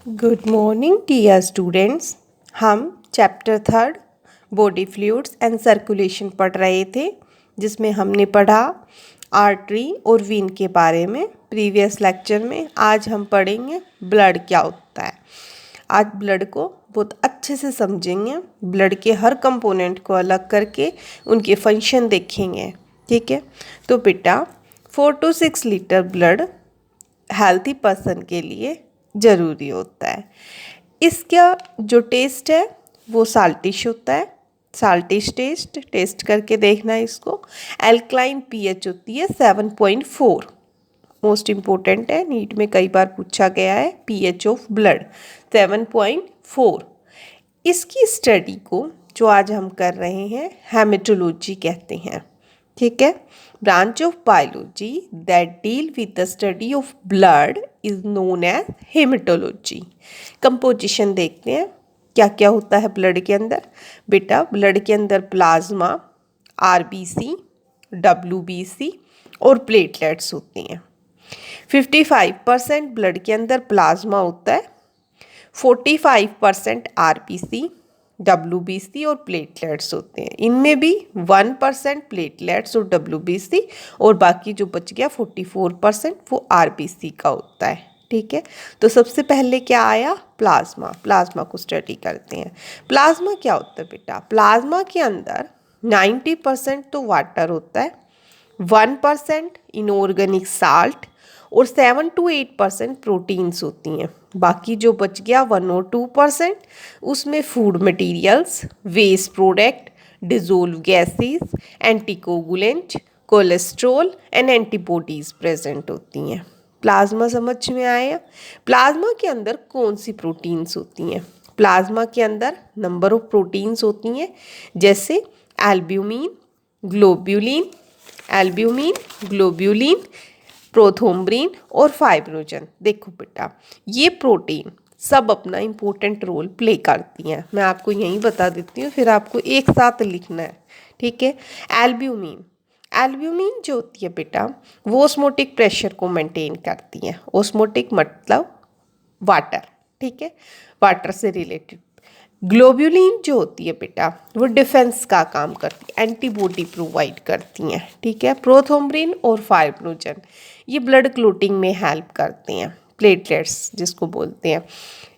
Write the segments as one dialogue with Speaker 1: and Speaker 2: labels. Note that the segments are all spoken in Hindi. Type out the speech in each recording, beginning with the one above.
Speaker 1: Good morning dear students. हम chapter 3 body fluids and circulation पढ़ रहे थे, जिसमें हमने पढ़ा आर्टरी और वीन के बारे में प्रीवियस लेक्चर में। आज हम पढ़ेंगे ब्लड क्या होता है। आज ब्लड को बहुत अच्छे से समझेंगे, ब्लड के हर कंपोनेंट को अलग करके उनके फंक्शन देखेंगे। ठीक है, तो बेटा 4 to 6 litre blood healthy person के लिए ज़रूरी होता है। इसका जो टेस्ट है वो साल्टिश होता है, साल्टिश टेस्ट करके देखना है इसको। एल्कलाइन पीएच होती है 7.4, मोस्ट इम्पोर्टेंट है, नीट में कई बार पूछा गया है। PH of blood 7.4। इसकी स्टडी को जो आज हम कर रहे हैं हेमेटोलॉजी कहते हैं। ठीक है, branch of biology that deal with the study of blood is known as haematology. Composition देखते हैं क्या क्या होता है ब्लड के अंदर। बेटा ब्लड के अंदर प्लाज्मा, आरबीसी, डब्ल्यूबीसी और प्लेटलेट्स होती हैं। 55% ब्लड के अंदर प्लाज्मा होता है, 45% आरबीसी, डब्ल्यूबीसी और प्लेटलेट्स होते हैं। इनमें भी 1% प्लेटलेट्स और डब्ल्यूबीसी और बाकी जो बच गया 44% वो आरबीसी का होता है। ठीक है, तो सबसे पहले क्या आया? प्लाज्मा। प्लाज्मा को स्टडी करते हैं। प्लाज्मा क्या होता है बेटा? प्लाज्मा के अंदर 90% तो वाटर होता है, 1% इनऑर्गेनिक साल्ट और 7 to 8% प्रोटीन्स होती हैं। बाकी जो बच गया 1 और 2% उसमें food materials, waste product, dissolve gases, anticoagulant, cholesterol and antibodies present होती हैं। प्लाज्मा समझ में आया? प्लाज्मा के अंदर कौन सी प्रोटीन्स होती हैं? प्लाज्मा के अंदर नंबर ऑफ प्रोटीन्स होती हैं, जैसे एल्ब्यूमिन, ग्लोब्यूलिन, प्रोथोम्ब्रिन और फाइब्रोजन। देखो बेटा, ये प्रोटीन सब अपना इम्पोर्टेंट रोल प्ले करती हैं। मैं आपको यहीं बता देती हूँ, फिर आपको एक साथ लिखना है। ठीक है, एल्ब्यूमिन जो होती है बेटा वो ऑस्मोटिक प्रेशर को मेंटेन करती हैं। ऑस्मोटिक मतलब वाटर। ठीक है, वाटर से रिलेटेड। ग्लोब्यूलिन जो होती है बेटा वो डिफेंस का काम करती है, एंटीबॉडी प्रोवाइड करती हैं। ठीक है, प्रोथोम्ब्रिन और फाइब्रोजन ये ब्लड क्लोटिंग में हेल्प करते हैं, प्लेटलेट्स जिसको बोलते हैं।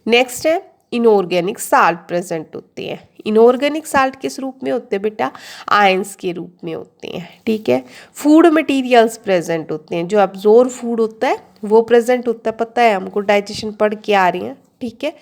Speaker 1: नेक्स्ट है इनऑर्गेनिक साल्ट प्रेजेंट होते हैं। इनऑर्गेनिक साल्ट किस रूप में होते हैं बेटा? आयंस के रूप में होते हैं। ठीक है, फूड मटेरियल्स प्रेजेंट होते हैं, जो अब्जॉर्ब फूड होता है वो प्रेजेंट होता है, पता है हमको, डाइजेशन पढ़ के आ रही हैं। ठीक है,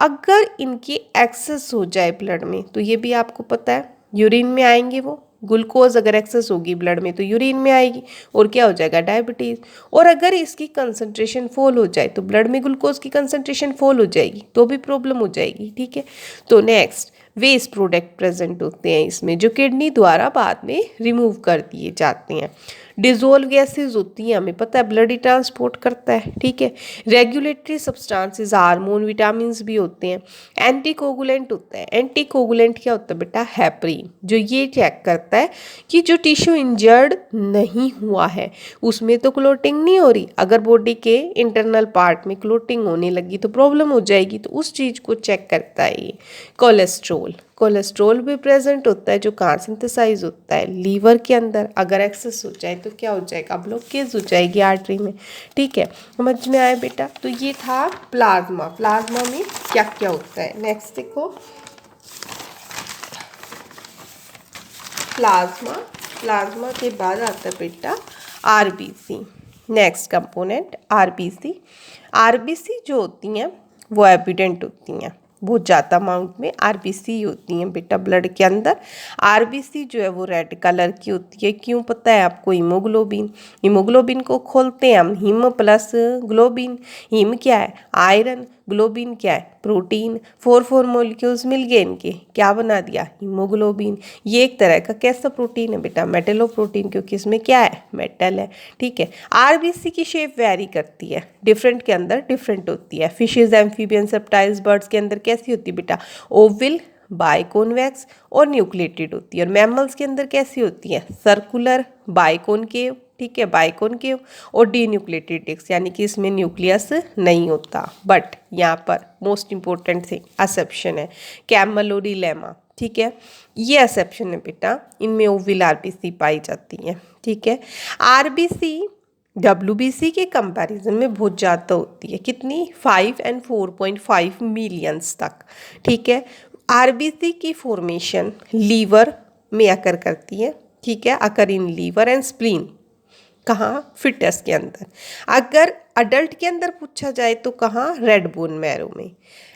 Speaker 1: अगर इनकी एक्सेस हो जाए ब्लड में तो ये भी आपको पता है यूरिन में आएंगे। वो ग्लूकोज अगर एक्सेस होगी ब्लड में तो यूरिन में आएगी और क्या हो जाएगा? डायबिटीज़। और अगर इसकी कंसंट्रेशन फॉल हो जाए तो ब्लड में ग्लूकोज की कंसंट्रेशन फॉल हो जाएगी तो भी प्रॉब्लम हो जाएगी। ठीक है, तो नेक्स्ट वेस्ट प्रोडक्ट प्रेजेंट होते हैं इसमें, जो किडनी द्वारा बाद में रिमूव कर दिए जाते हैं। डिजोल्व गैसेज होती हैं, हमें पता है ब्लड ही ट्रांसपोर्ट करता है। ठीक है, रेगुलेटरी सब्सटेंसेस, हार्मोन, विटामिन भी होते हैं। एंटीकोगुलेंट होता है। एंटीकोगुलेंट क्या होता है बेटा? हेपरिन, जो ये चेक करता है कि जो टिश्यू इंजर्ड नहीं हुआ है उसमें तो क्लोटिंग नहीं हो रही। अगर बॉडी के इंटरनल पार्ट में क्लोटिंग होने लगी तो प्रॉब्लम हो जाएगी, तो उस चीज़ को चेक करता है ये। कोलेस्ट्रॉल भी प्रेजेंट होता है, जो कहाँ सिंथेसाइज होता है? लीवर के अंदर। अगर एक्सेस हो जाए तो क्या हो जाएगा? ब्लॉकेज हो जाएगी आर्टरी में। ठीक है, समझ में आया बेटा? तो ये था प्लाज्मा। प्लाज्मा में क्या क्या होता है? नेक्स्ट देखो, प्लाज्मा के बाद आता है बेटा आरबीसी। नेक्स्ट कंपोनेंट आरबीसी जो होती हैं वो एविडेंट होती हैं, बहुत ज़्यादा अमाउंट में आरबीसी होती हैं बेटा ब्लड के अंदर। आरबीसी जो है वो रेड कलर की होती है। क्यों पता है आपको? हीमोग्लोबिन को खोलते हैं हम, हीम प्लस ग्लोबिन। हीम क्या है? आयरन। ग्लोबिन क्या है? प्रोटीन। 4 मॉलिक्यूल्स मिल गए, इनके क्या बना दिया? हीमोग्लोबिन। ये एक तरह का कैसा प्रोटीन है बेटा? मेटलो प्रोटीन, क्योंकि इसमें क्या है? मेटल है। ठीक है, आरबीसी की शेप वेरी करती है, डिफरेंट के अंदर डिफरेंट होती है। फिशेज, एम्फीबियंस, रेप्टाइल्स, बर्ड्स के अंदर कैसी होती है बेटा? ओवल, बाइकॉन्वेक्स और न्यूक्लिएटेड होती है। और मैमल्स के अंदर कैसी होती है? सर्कुलर, बाइकॉनकेव ठीक है, बाइकॉनकेव, और डीन्यूक्लिएटेड डिस्क यानी कि इसमें न्यूक्लियस नहीं होता। बट यहाँ पर मोस्ट इंपॉर्टेंट थिंग एक्सेप्शन है, कैमलोडिलेमा, ठीक है, ये एक्सेप्शन है बेटा, इनमें ओविल आरबीसी पाई जाती है, ठीक है। आरबीसी डब्ल्यूबीसी के कंपैरिजन में बहुत ज़्यादा होती है, कितनी 5 और 4.5 मिलियंस तक, ठीक है। आरबीसी की फॉर्मेशन लीवर में अकर करती है, ठीक है, अकर इन लीवर एंड स्प्लीन, कहाँ, फिटस के अंदर। अगर अडल्ट के अंदर पूछा जाए तो कहाँ, रेड बोन मैरो में।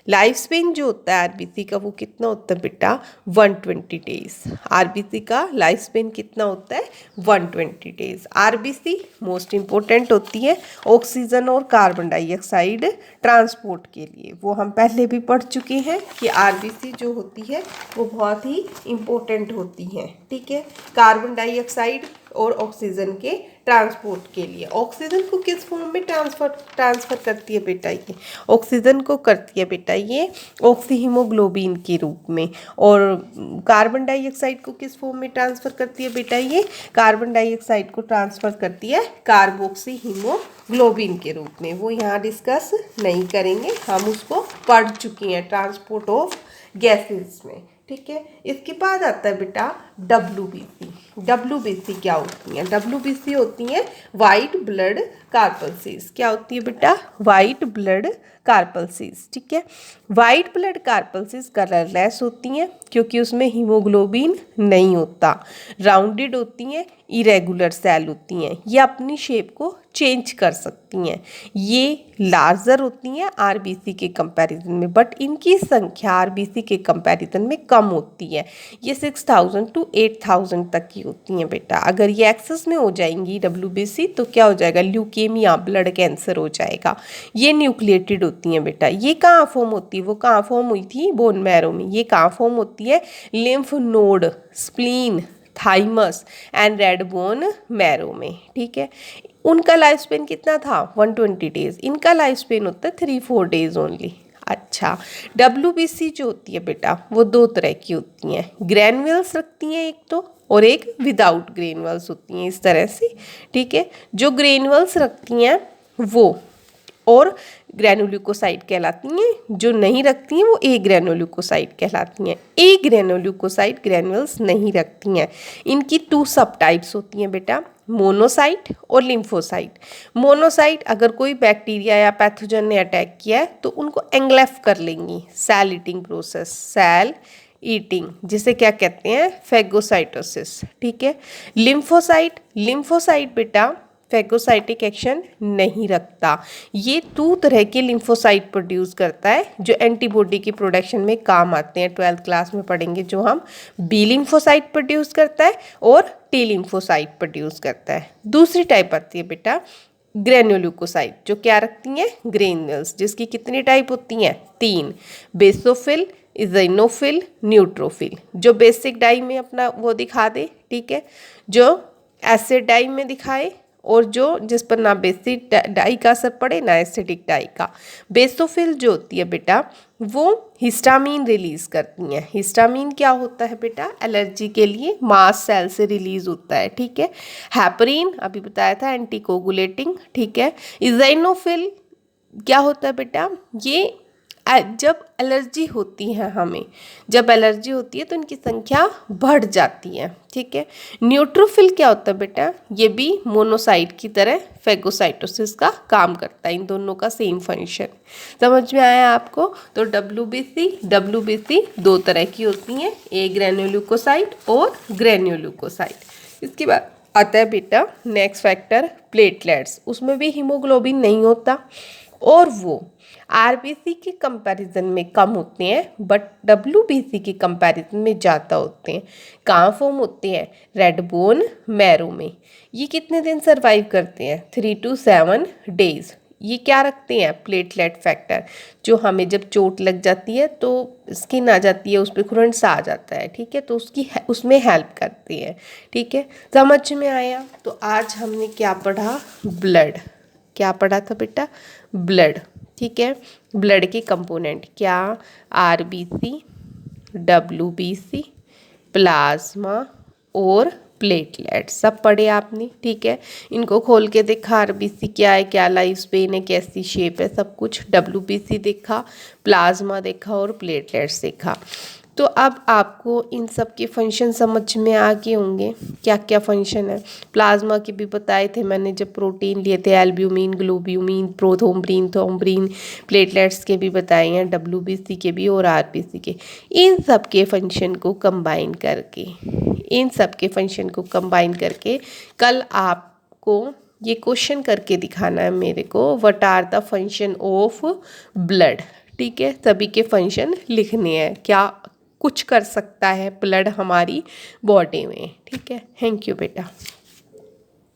Speaker 1: लाइफ स्पेन जो होता है आरबीसी का वो कितना होता है बेटा, 120 डेज। आरबीसी का लाइफ स्पेन कितना होता है, 120 डेज। आरबीसी मोस्ट इंपॉर्टेंट होती है ऑक्सीजन और कार्बन डाइऑक्साइड ट्रांसपोर्ट के लिए, वो हम पहले भी पढ़ चुके हैं कि आरबीसी जो होती है वो बहुत ही इंपॉर्टेंट होती है, ठीक है, कार्बन डाइऑक्साइड और ऑक्सीजन के ट्रांसपोर्ट के लिए। ऑक्सीजन को किस फॉर्म में ट्रांसफ़र करती है बेटा, ये ऑक्सीजन को करती है बेटा ये ऑक्सी हीमोग्लोबिन के रूप में, और कार्बन डाइऑक्साइड को किस फॉर्म में ट्रांसफ़र करती है बेटा, ये कार्बन डाइऑक्साइड को ट्रांसफ़र करती है कार्बोक्सी हीमोग्लोबिन के रूप में। वो यहाँ डिस्कस नहीं करेंगे, हम उसको पढ़ चुके हैं ट्रांसपोर्ट ऑफ गैसेस में, ठीक है। इसके बाद आता है बेटा डब्ल्यूबीसी। डब्ल्यूबीसी क्या होती है, डब्ल्यूबीसी होती है वाइट ब्लड कार्पल्सीज। क्या होती है बेटा, वाइट ब्लड कार्पल्सीज, ठीक है। वाइट ब्लड कार्पल्सीज कलरलेस होती हैं क्योंकि उसमें हीमोग्लोबिन नहीं होता, राउंडेड होती हैं, इरेगुलर सेल होती हैं, ये अपनी शेप को चेंज कर सकती हैं, ये लार्जर होती हैं आरबीसी के कंपैरिजन में, बट इनकी संख्या आरबीसी के कंपैरिजन में कम होती है, ये 6000 to 8000 तक की होती हैं बेटा। अगर ये एक्सेस में हो जाएंगी डब्ल्यूबीसी तो क्या हो जाएगा, ल्यूकेमिया, ब्लड कैंसर हो जाएगा। ये न्यूक्लिएटेड होती हैं बेटा। ये कहाँ फॉर्म होती है, वो कहाँ फॉर्म हुई थी, बोन मैरो में। ये कहाँ फॉर्म होती है, lymph node, spleen, thymus and red bone marrow में, ठीक है। उनका लाइफ स्पेन कितना था, 120 डेज। इनका लाइफ स्पेन होता है 3-4 डेज ओनली। अच्छा, डब्ल्यूबीसी जो होती है बेटा वो दो तरह की होती हैं, ग्रैन्युल्स रखती हैं एक तो, और एक विदाउट ग्रेनुअल्स होती हैं, इस तरह से, ठीक है। जो ग्रेनुअल्स रखती हैं वो और ग्रेनुल्यूकोसाइड कहलाती हैं, जो नहीं रखती हैं वो ए ग्रेनुल्यूकोसाइड कहलाती हैं। ए ग्रेनुल्यूकोसाइड ग्रेनुअल्स नहीं रखती हैं। इनकी 2 सब टाइप्स होती हैं बेटा, मोनोसाइट और लिम्फोसाइट। मोनोसाइट अगर कोई बैक्टीरिया या पैथोजन ने अटैक किया है तो उनको एंग्लैफ कर लेंगी, cell eating process, cell eating, जिसे क्या कहते हैं, फेगोसाइटोसिस, ठीक है। लिम्फोसाइट, लिम्फोसाइट बेटा फैगोसाइटिक एक्शन नहीं रखता। ये 2 तरह के लिम्फोसाइट प्रोड्यूस करता है जो एंटीबॉडी की प्रोडक्शन में काम आते हैं। 12th क्लास में पढ़ेंगे, जो हम बी लिम्फोसाइट प्रोड्यूस करता है और टी लिम्फोसाइट प्रोड्यूस करता है। दूसरी टाइप आती है बेटा ग्रेन्युल्यूकोसाइट, जो क्या रखती हैं, ग्रेन्युल्स, जिसकी कितनी टाइप होती हैं, 3, बेसोफिल, इज़ोनोफिल, न्यूट्रोफिल। जो बेसिक डाई में अपना वो दिखा दे, ठीक है, जो एसिड डाई में दिखाए, और जो जिस पर ना बेसिक डाई का असर पड़े ना एसिडिक डाई का। बेसोफिल जो होती है बेटा वो हिस्टामीन रिलीज करती हैं। हिस्टामीन क्या होता है बेटा, एलर्जी के लिए मास्ट सेल से रिलीज होता है, ठीक है। हैपरीन अभी बताया था, एंटीकोगुलेटिंग, ठीक है। इज़ोनोफिल क्या होता है बेटा, ये जब एलर्जी होती है हमें, जब एलर्जी होती है तो इनकी संख्या बढ़ जाती है, ठीक है। न्यूट्रोफिल क्या होता है बेटा, ये भी मोनोसाइट की तरह फैगोसाइटोसिस का काम करता है, इन दोनों का सेम फंक्शन। समझ में आया आपको। तो डब्ल्यूबीसी 2 तरह की होती हैं, ए ग्रेन्युल्यूकोसाइट और ग्रेन्युल्यूकोसाइट। इसके बाद आता है बेटा नेक्स्ट फैक्टर प्लेटलेट्स, उसमें भी हीमोग्लोबिन नहीं होता और वो आरबीसी के कंपैरिजन में कम होते हैं, बट डब्ल्यूबीसी के कंपैरिजन में ज़्यादा होते हैं। कहाँ फॉर्म होते हैं, रेड बोन मैरो में। ये कितने दिन सर्वाइव करते हैं, 3 to 7 डेज। ये क्या रखते हैं, प्लेटलेट फैक्टर, जो हमें जब चोट लग जाती है तो स्किन आ जाती है, उस पर खुरंट आ जाता है, ठीक है, तो उसमें हेल्प करती है, ठीक है। समझ में आया। तो आज हमने क्या पढ़ा, ब्लड। क्या पढ़ा था बेटा, ब्लड, ठीक है। ब्लड के कंपोनेंट क्या, आरबीसी, डब्ल्यूबीसी, प्लाज्मा और प्लेटलेट्स सब पढ़े आपने, ठीक है। इनको खोल के देखा, आरबीसी क्या है, क्या लाइफ स्पेन है, कैसी शेप है, सब कुछ। डब्ल्यूबीसी देखा, प्लाज्मा देखा और प्लेटलेट्स देखा। तो अब आपको इन सब के फंक्शन समझ में आ गए होंगे, क्या क्या फंक्शन है। प्लाज्मा के भी बताए थे मैंने जब प्रोटीन लिए थे, एल्ब्यूमिन, ग्लोब्यूमिन, प्रोथोम्ब्रिन, थोम्ब्रिन। प्लेटलेट्स के भी बताए हैं, डब्ल्यूबीसी के भी और आरबीसी के। इन सब के फंक्शन को कंबाइन करके कल आपको ये क्वेश्चन करके दिखाना है मेरे को, what are the function of blood, ठीक है। सभी के फंक्शन लिखने हैं, क्या कुछ कर सकता है ब्लड हमारी बॉडी में, ठीक है। थैंक यू बेटा।